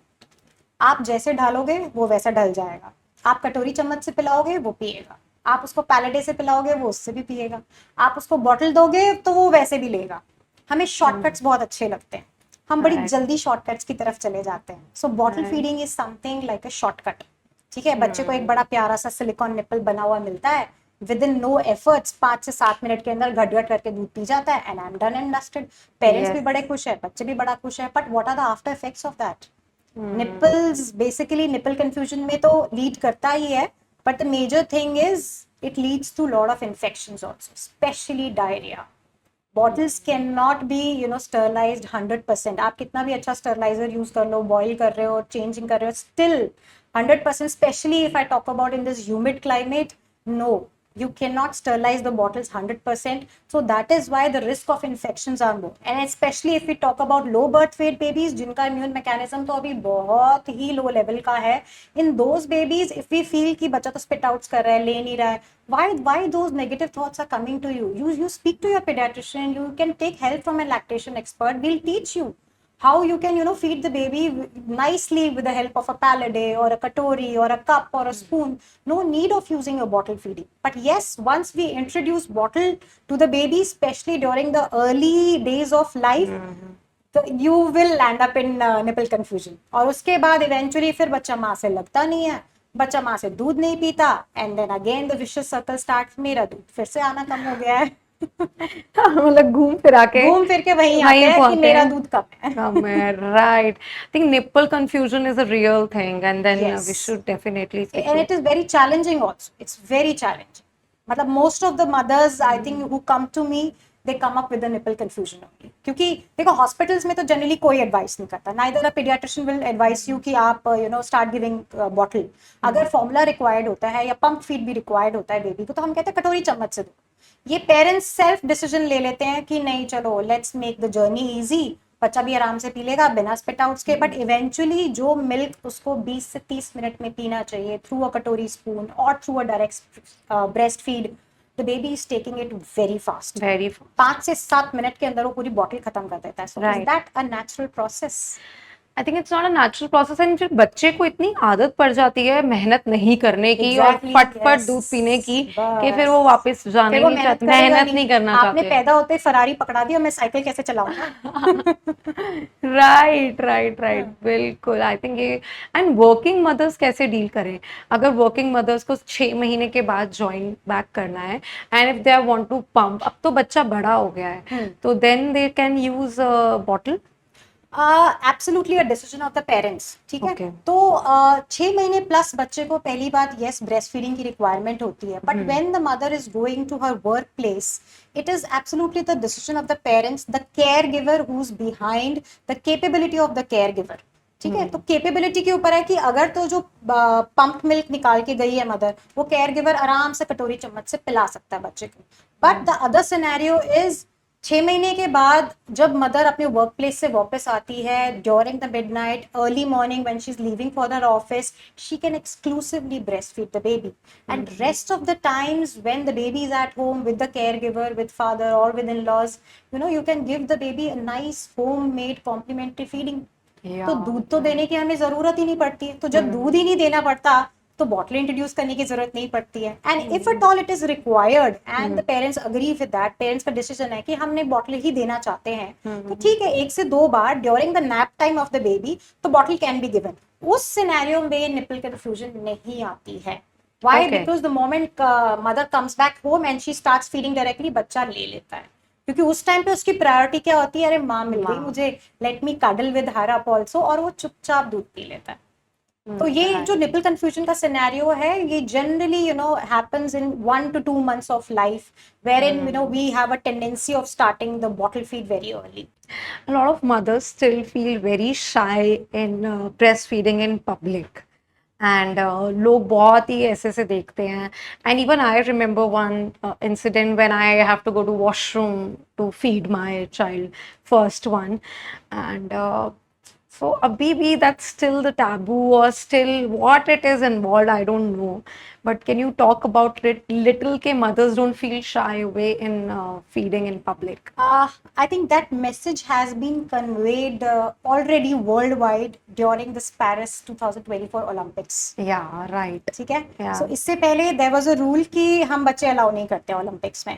आप जैसे ढालोगे वो वैसा ढल जाएगा. आप कटोरी चम्मच से पिलाओगे वो पिएगा, आप उसको पैलेटे से पिलाओगे वो उससे भी पिएगा, आप उसको बॉटल दोगे तो वो वैसे भी लेगा. हमें शॉर्टकट्स बहुत अच्छे लगते हैं, हम बड़ी जल्दी शॉर्टकट्स की तरफ चले जाते हैं. So bottle feeding is something like a shortcut. ठीक है, बच्चे को एक बड़ा प्यारा सा सिलिकॉन निप्पल बना हुआ मिलता है, विद इन नो एफर्ट्स 5 से 7 मिनट के अंदर घट घट करके दूध पी जाता है, and I am done and dusted. Parents भी बड़े खुश है, बच्चे भी बड़ा खुश है, but what are the after effects of that? Nipples basically nipple confusion में तो लीड करता ही है, but the major thing is it leads to lot of infections also, specially diarrhoea. Bottles can not be sterilised 100%. आप कितना भी अच्छा steriliser use कर लो, बॉईल कर रहे हो, चेंजिंग कर रहे हो, still 100%, especially if I talk about in this humid climate, no, you cannot sterilize the bottles 100%. So that is why the risk of infections are more, and especially if we talk about low birth weight babies जिनका immune mechanism तो अभी बहुत ही low level का है. In those babies, if we feel कि बच्चा तो spit outs कर रहा है, ले नहीं रहा है, why those negative thoughts are coming to you? You speak to your pediatrician, you can take help from a lactation expert. We'll teach you how you can feed the baby nicely with the help of a Paladay or a Katori or a cup or a spoon. No need of using a bottle feeding. But yes, once we introduce bottle to the baby, especially during the early days of life, so you will land up in nipple confusion. और उसके बाद eventually फिर बच्चा माँ से लगता नहीं है, बच्चा माँ से दूध नहीं पीता, and then again the vicious circle starts. मेरा दूध फिर से आना कम हो गया है. मतलब घूम फिर के वही आते हैं कि मेरा दूध कम है. Right. I think nipple confusion is a real thing, and then Yes. We should definitely And it is very challenging also. It's very challenging. मतलब most of the mothers I think who come to me, they come up with a nipple confusion only. क्योंकि देखो hospitals में तो generally कोई advice नहीं करता. Neither a pediatrician will advise you कि आप start giving bottle. अगर फॉर्मूला रिक्वायर्ड होता है या पंप फीड भी रिक्वायर्ड होता है बेबी को, तो हम कहते हैं कटोरी चम्मच से दो. ये पेरेंट्स सेल्फ डिसीजन ले लेते हैं कि नहीं, चलो let's make the journey easy बच्चा भी आराम से पी लेगा बिना स्पिट आउट्स के, बट इवेंचुअली जो मिल्क उसको 20 से 30 मिनट में पीना चाहिए थ्रू अ कटोरी स्पून और through a direct breast feed, the baby is taking it very fast. Very 5 से 7 मिनट के अंदर वो पूरी बॉटल खत्म कर देता है। So is Right. That a natural process? I think it's not a natural process, and फिर बच्चे को इतनी आदत पड़ जाती है मेहनत नहीं करने की और Exactly, फटफट yes. दूध पीने की कि फिर बस वो वापस जाना फिर ही वो नहीं मेहनत चाहते, करेगा मेहनत नहीं करना आपने चाहते। पैदा होते ही फरारी पकड़ा दी और मैं साइकिल कैसे चलाऊंगा? राइट राइट राइट, बिल्कुल। आई थिंक ये, एंड वर्किंग मदर्स कैसे डील करें अगर वर्किंग मदर्स को 6 महीने के बाद ज्वाइन बैक करना है, and if they want to pump, अब तो बच्चा बड़ा हो गया है, तो then they can use bottle. Absolutely a decision of the parents, ठीक है। Okay. तो 6 महीने प्लस बच्चे को पहली बात यस ब्रेस्ट फीडिंग की रिक्वायरमेंट होती है, but when the mother is going to her work place, it is absolutely the decision of the parents, the care giver who is behind the capability of the care giver, ठीक है। तो capability के ऊपर है कि अगर तो जो पंप मिल्क निकाल के गई है मदर, वो केयर गिवर आराम से कटोरी चम्मच से पिला सकता है बच्चे को। But the other scenario is 6 महीने के बाद जब मदर अपने वर्क प्लेस से वापस आती है, during the midnight, early morning when she is leaving for her office, she can exclusively breast feed the baby, and rest of the times when the baby is at home with the care giver, with father और with in laws, you can give the baby a nice home made complementary feeding. तो दूध तो देने की हमें जरूरत ही नहीं पड़ती है। तो जब दूध ही नहीं देना पड़ता तो बॉटल इंट्रोड्यूस करने की जरूरत नहीं पड़ती है। And if at all it is required and the parents agree with that, parents का डिसीजन है कि हमने बॉटल ही देना चाहते हैं, तो ठीक है, 1 से 2 बार during the nap time of the baby तो बॉटल कैन बी गिवन। उस सिनेरियो में निपल कंफ्यूजन नहीं आती है। Why? Okay. Because the moment mother comes back home and she starts feeding directly, बच्चा ले लेता है, क्योंकि उस टाइम पे उसकी प्रायोरिटी क्या होती है, अरे माँ मिल गई मुझे, let me cuddle with her up also, और वो चुपचाप दूध पी लेता है। तो ये जो निपल कंफ्यूजन का सिनेरियो है, ये generally happens in 1 to 2 months of life, wherein we have a tendency of starting the bottle feed very early. A lot of mothers still feel very shy in breastfeeding in public, and लोग बहुत ही ऐसे से देखते हैं, and even I remember one incident when I have to go to washroom to feed my child, first one, and so abhi bhi that's still the taboo, or still what it is involved, I don't know, but can you talk about it little ke mothers don't feel shy away in feeding in public? I think that message has been conveyed already worldwide during this Paris 2024 Olympics. Yeah, right. ठीक है। Yeah. So इससे पहले there was a rule कि हम बच्चे allow नहीं करते Olympics में।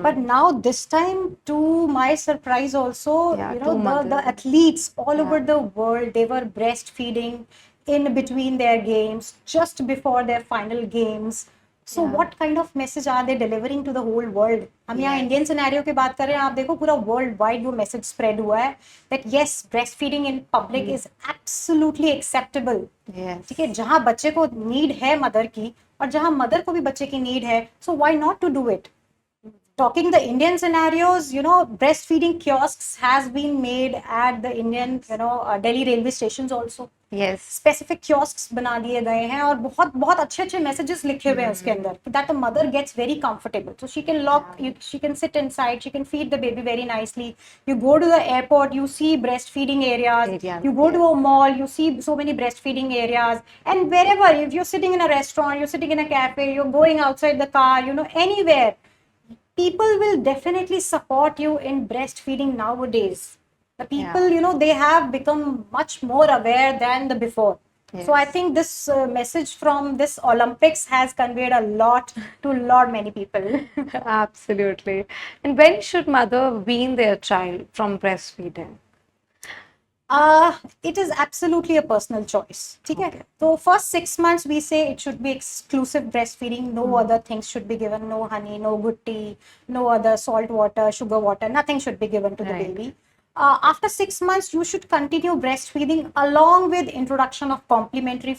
But now this time, to my surprise also, Yeah, the mothers. athletes all over Yeah. the world, they were breastfeeding in between their games, just before their final games. So Yeah. what kind of message are they delivering to the whole world? हम यहाँ Yes. Indian scenario की बात कर रहे हैं, आप देखो पूरा वर्ल्ड वाइड वो मैसेज स्प्रेड हुआ है that yes, breastfeeding in public is absolutely acceptable. Yes. ठीक है, जहाँ बच्चे को नीड है मदर की और जहाँ मदर को भी बच्चे की नीड है, so why not to do it? Talking the Indian scenarios, breastfeeding kiosks has been made at the Indian, Delhi railway stations also. Yes. Specific kiosks बना दिए गए हैं और बहुत बहुत अच्छे अच्छे messages लिखे हुए हैं उसके अंदर, that the mother gets very comfortable, so she can she can sit inside, she can feed the baby very nicely. You go to the airport, you see breastfeeding areas. You go to a mall, you see so many breastfeeding areas, and wherever, if you're sitting in a restaurant, you're sitting in a cafe, you're going outside the car, anywhere, people will definitely support you in breastfeeding nowadays. The people, they have become much more aware than the before. Yes. So I think this message from this Olympics has conveyed a lot to many people. Absolutely. And when should mother wean their child from breastfeeding? It is absolutely a personal choice. ठीक है, तो first 6 months we say it should be exclusive breastfeeding. No other things should be given. No honey, no good tea, no other salt water, sugar water. Nothing should be given to the baby. After 6 months, you should continue breastfeeding along with introduction of complementary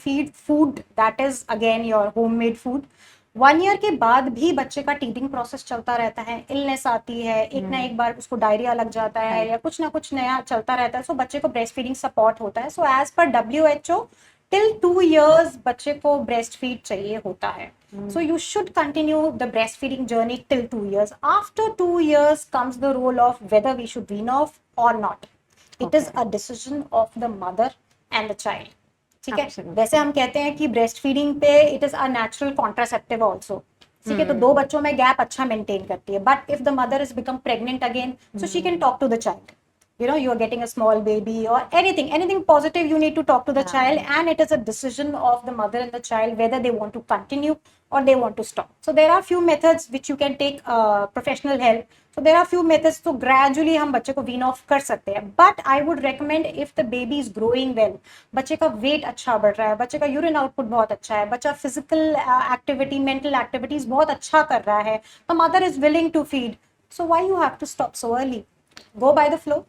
food. That is again your homemade food. 1 year के बाद भी बच्चे का teething process चलता रहता है, illness आती है, एक ना एक बार उसको डायरिया लग जाता है या कुछ ना कुछ नया चलता रहता है, सो बच्चे को ब्रेस्ट फीडिंग सपोर्ट होता है। So as per WHO till 2 years बच्चे को ब्रेस्ट फीड चाहिए होता है। So you should continue the breastfeeding journey till 2 years. After 2 years comes the role of whether we should wean off or not. It is a decision of the mother and the child, ठीक है। Absolutely. वैसे हम कहते हैं कि breast feeding पे it is a natural contraceptive also, ठीक है, तो 2 बच्चों में गैप अच्छा मेंटेन करती है। But if the mother is become pregnant again, so she can talk to the child, you know, you are getting a small baby or anything positive, you need to talk to the child, and it is a decision of the mother and the child whether they want to continue or they want to stop. So there are few methods which you can take professional help. So there are few methods to gradually हम बच्चे को wean off कर सकते हैं, but I would recommend if the baby is growing well, बच्चे का weight अच्छा बढ़ रहा है, बच्चे का urine output बहुत अच्छा है, बच्चा physical activity, mental activities बहुत अच्छा कर रहा है, the mother is willing to feed, so why you have to stop so early? Go by the flow.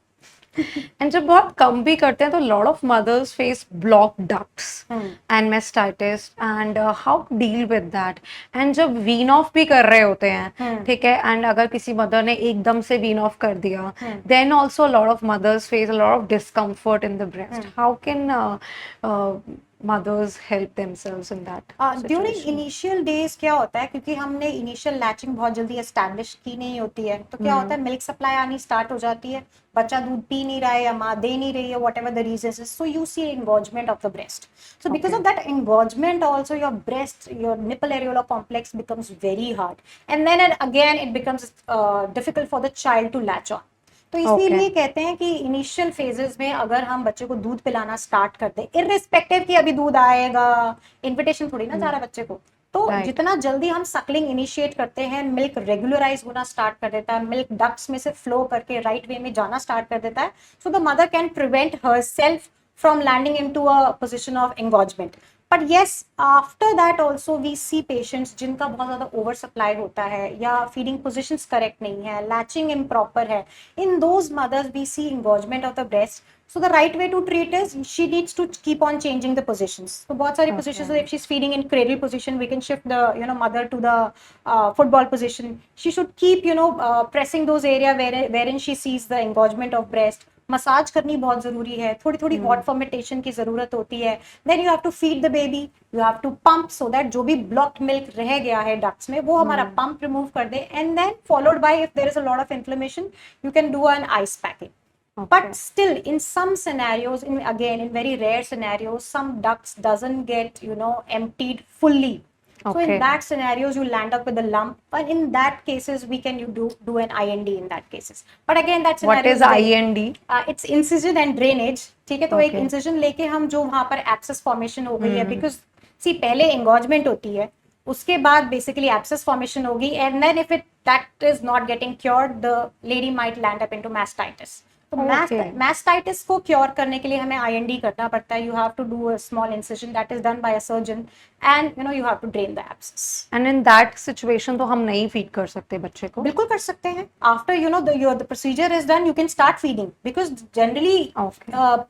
And जब बहुत कम भी करते हैं तो lot of mothers face block ducts and mastitis and how to deal with that. And जब wean off भी कर रहे होते हैं, ठीक है, एंड अगर किसी मदर ने एकदम से वीन ऑफ कर दिया, then also lot of mothers face a lot of discomfort in the breast. How can mothers help themselves in that during situation? Initial days क्या होता है, क्योंकि हमने इनिशियल लैचिंग बहुत जल्दी एस्टैब्लिश की नहीं होती है, तो क्या होता है मिल्क सप्लाई आनी स्टार्ट हो जाती है, बच्चा दूध पी नहीं रहा है या माँ दे नहीं रही है, whatever the reason is, so you see engorgement of the breast. So because of that engorgement also your breast, your nipple areola complex becomes very hard, and then again it becomes difficult for the child to latch on. तो इसीलिए कहते हैं कि initial phases में अगर हम बच्चे को दूध पिलाना स्टार्ट कर दे, इररिस्पेक्टिव कि अभी दूध आएगा, इन्विटेशन थोड़ी ना जा रहा है बच्चे को, तो जितना जल्दी हम सकलिंग इनिशिएट करते हैं, मिल्क रेगुलराइज होना स्टार्ट कर देता है, मिल्क डक्ट्स में से फ्लो करके राइट वे में जाना स्टार्ट कर देता है, so the mother can prevent herself from landing into a position of engorgement. But yes, after that also we see patients जिनका बहुत ज़्यादा ओवर सप्लाई होता है या फीडिंग पोजिशंस करेक्ट नहीं है, लैचिंग इम्प्रॉपर है, in those mothers we see engorgement of the breast. So the right way to treat is she needs to keep on changing the positions. So बहुत सारी positions, so if she's feeding in cradle position, we can shift the mother to the football position. She should keep pressing those area wherein she sees the engorgement of breast. Massage करनी बहुत जरूरी है, थोड़ी थोड़ी hot fermentation की जरूरत होती है, then you have to feed the baby, you have to pump so that जो भी ब्लॉक्ड मिल्क रह गया है डक्ट्स में वो हमारा पंप रिमूव कर दे, and then followed by if there is a lot of inflammation you can do an ice packing. But still in some scenarios, in very rare scenarios, some ducts doesn't get emptied fully. So in that scenarios you land up with a lump, but in that cases we can do an IND in that cases. But again that scenario what is IND? It's incision and drainage, ठीक है, तो एक incision लेके हम जो वहाँ पर abscess formation हो गई है, because see पहले engorgement होती है, उसके बाद basically abscess formation होगी, and then if that is not getting cured, the lady might land up into mastitis. तो mastitis को क्योर करने के लिए हमें IND करना पड़ता है. You have to do a small incision that is done by a surgeon, and you have to drain the abscess. And in that situation तो हम नहीं feed कर सकते बच्चे को? बिल्कुल कर सकते हैं. After the procedure is done, you can start feeding, because generally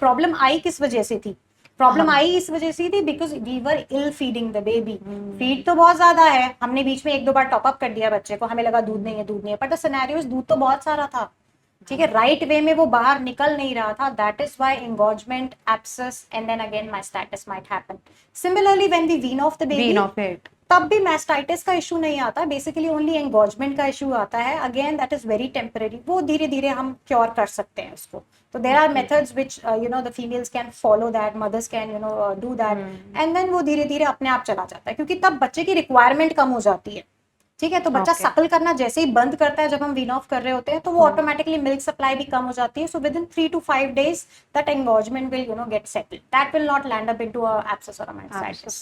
problem आई किस वजह से थी? प्रॉब्लम आई इस वजह से थी because we were ill feeding the baby. Feed तो बहुत ज्यादा है, हमने बीच में 1-2 बार टॉप अप कर दिया बच्चे को, हमें लगा दूध नहीं है, बट द सिनेरियोस दूध तो बहुत सारा था, ठीक है, राइट वे में वो बाहर निकल नहीं रहा था. That is why engorgement, abscess, and then again mastitis might happen. Similarly when we wean off the baby, तब भी mastitis का इशू नहीं आता, बेसिकली ओनली engorgement का इशू आता है. Again that is very temporary, वो धीरे धीरे हम क्योर कर सकते हैं उसको. तो there are methods which the females can follow that, mothers can do that, and then वो धीरे धीरे अपने आप चला जाता है, क्योंकि तब बच्चे की रिक्वायरमेंट कम हो जाती है, ठीक है. तो बच्चा सकल करना जैसे ही बंद करता है जब हम वीन ऑफ कर रहे होते हैं, तो वो ऑटोमेटिकली मिल्क सप्लाई भी कम हो जाती है. So with in 3 to 5 days that engorgement will get settled, that will not land up into a abscess or a mastitis.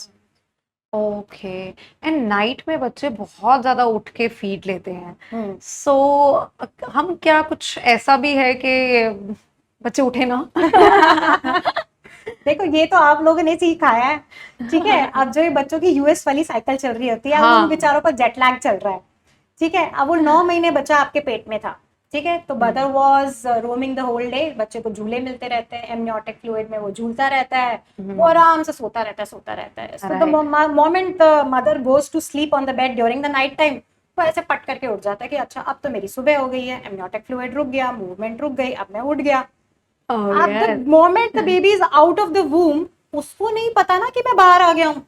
Okay. And night में बच्चे बहुत ज्यादा उठ के फीड लेते हैं, सो हम क्या कुछ ऐसा भी है कि बच्चे उठे ना? देखो ये तो आप लोगों ने सिखाया है, ठीक है. अब जो ये बच्चों की यूएस वाली साइकिल चल रही होती है, अब उन बेचारों पर जेट लैग चल रहा है, ठीक है. अब वो 9 महीने बच्चा आपके पेट में था, ठीक है, तो mother was roaming the whole day, बच्चे को झूले मिलते रहते हैं, एमनियोटिक फ्लूइड में वो झूलता रहता है, वो आराम से सोता रहता है. So the moment the mother goes to sleep on the bed during the night time, वो ऐसे पट करके उठ जाता है कि अच्छा अब तो मेरी सुबह हो गई है, एमनियोटिक फ्लूइड रुक गया, मूवमेंट रुक गई, अब मैं उठ गया. अब the moment the baby is out of the वूम, उसको नहीं पता ना कि मैं बाहर आ गया हूँ.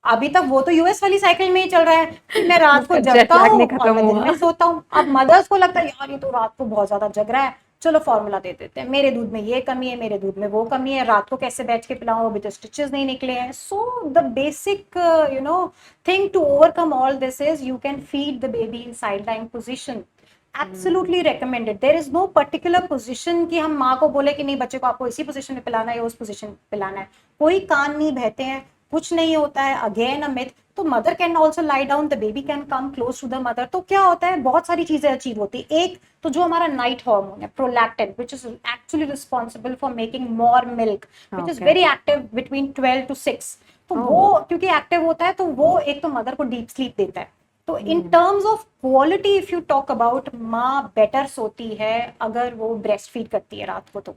अभी तक वो तो यूएस वाली साइकिल में ही चल रहा है, मैं रात को जगता हूँ और मैं दिन में सोता हूँ. अब मदर्स को लगता है यार ये तो रात को बहुत ज्यादा जग रहा है, चलो फॉर्मूला दे देते हैं, मेरे दूध में ये कमी है, मेरे दूध में वो कमी है, रात को कैसे बैठ के पिलाऊं, अभी तो स्टिचेस नहीं निकले हैं. So the basic thing to overcome all this is you can feed the baby in side line position. Absolutely recommended. There is no particular position कि हम माँ को बोले कि नहीं बच्चे को आपको इसी पोजीशन में पिलाना है या उस पोजीशन में पिलाना है. कोई कान नहीं बहते हैं, कुछ नहीं होता है. Again a myth. तो mother can also lie down, the baby can come close to the mother. तो क्या होता है, बहुत सारी चीजें अचीव होती है. एक तो जो हमारा नाइट हार्मोन है prolactin, which is actually responsible for making more milk, which is Okay. Very active between 12 to 6. तो वो क्योंकि एक्टिव होता है तो वो एक तो मदर को डीप स्लीप देता है. तो in terms of quality if you talk about, माँ बेटर सोती है अगर वो ब्रेस्ट फीड करती है रात को. तो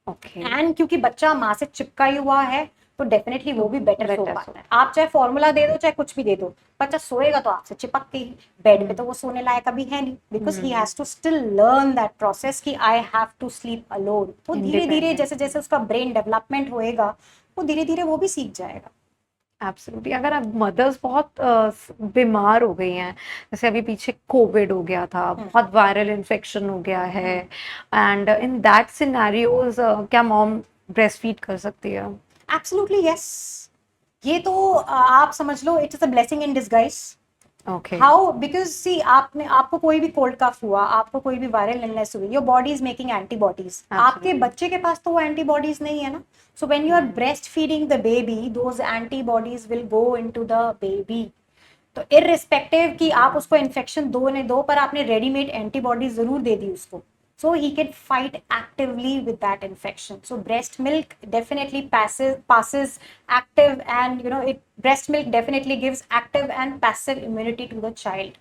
Okay. एंड क्योंकि बच्चा माँ से चिपका ही हुआ है तो डेफिनेटली वो भी बेटर सो Better पाता है. आप चाहे फॉर्मूला दे दो चाहे कुछ भी दे दो, बच्चा सोएगा तो आपसे चिपक के ही. बेड पे तो वो सोने लायक अभी है नहीं, because he has to still learn that process कि I have to sleep alone. वो धीरे धीरे Independent. जैसे जैसे उसका ब्रेन डेवलपमेंट होएगा वो धीरे धीरे वो भी सीख जाएगा. एब्सोल्युटली. अगर अब मदर्स बहुत बीमार हो गई हैं, जैसे अभी पीछे कोविड हो गया था, बहुत वायरल इन्फेक्शन हो गया है, एंड इन दैट सिनेरियोज क्या मॉम ब्रेस्ट फीड कर सकती है? Absolutely yes. ये तो आप समझ लो it is a blessing in disguise. Okay. How? Because see आपको कोई भी कोल्ड कफ हुआ, आपको कोई भी वायरल इलनेस हुई, your body is making antibodies. आपके बच्चे के पास तो वो एंटीबॉडीज नहीं है ना. So when you are breast feeding the baby, those antibodies will go into the baby. तो इररिस्पेक्टिव कि आप उसको इन्फेक्शन दो ने दो, पर आपने रेडीमेड एंटीबॉडीज जरूर दे दी उसको. So he can fight actively with that infection. So breast milk definitely passes active, and breast milk definitely gives active and passive immunity to the child.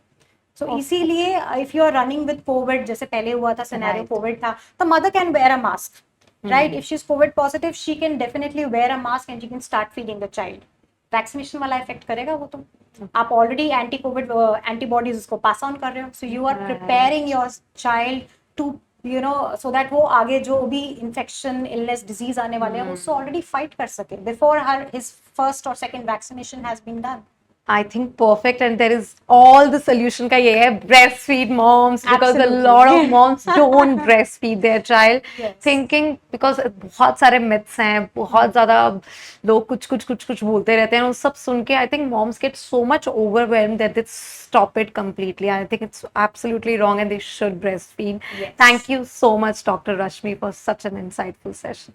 So इसीलिए if you are running with COVID, जैसे पहले हुआ था scenario, Right. COVID था, the mother can wear a mask, right? If she's COVID positive, she can definitely wear a mask and she can start feeding the child. Vaccination वाला effect करेगा वो. तो आप ऑलरेडी एंटी कोविड एंटीबॉडीज उसको pass on कर रहे हो. So you are preparing your child to so that वो आगे जो भी इन्फेक्शन इलनेस डिजीज आने वाले हैं उससे ऑलरेडी फाइट कर सके बिफोर हर हिज फर्स्ट और second vaccination has been done. I think perfect, and there is all the solution का ये है, breastfeed moms, because a Absolutely. lot of moms don't breastfeed their child, Yes. thinking because बहुत सारे myths हैं, बहुत ज़्यादा लोग कुछ बोलते रहते हैं, और सब सुन के I think moms get so much overwhelmed that they stop it completely. I think it's absolutely wrong and they should breastfeed. Yes. Thank you so much, Dr. Rashmi, for such an insightful session.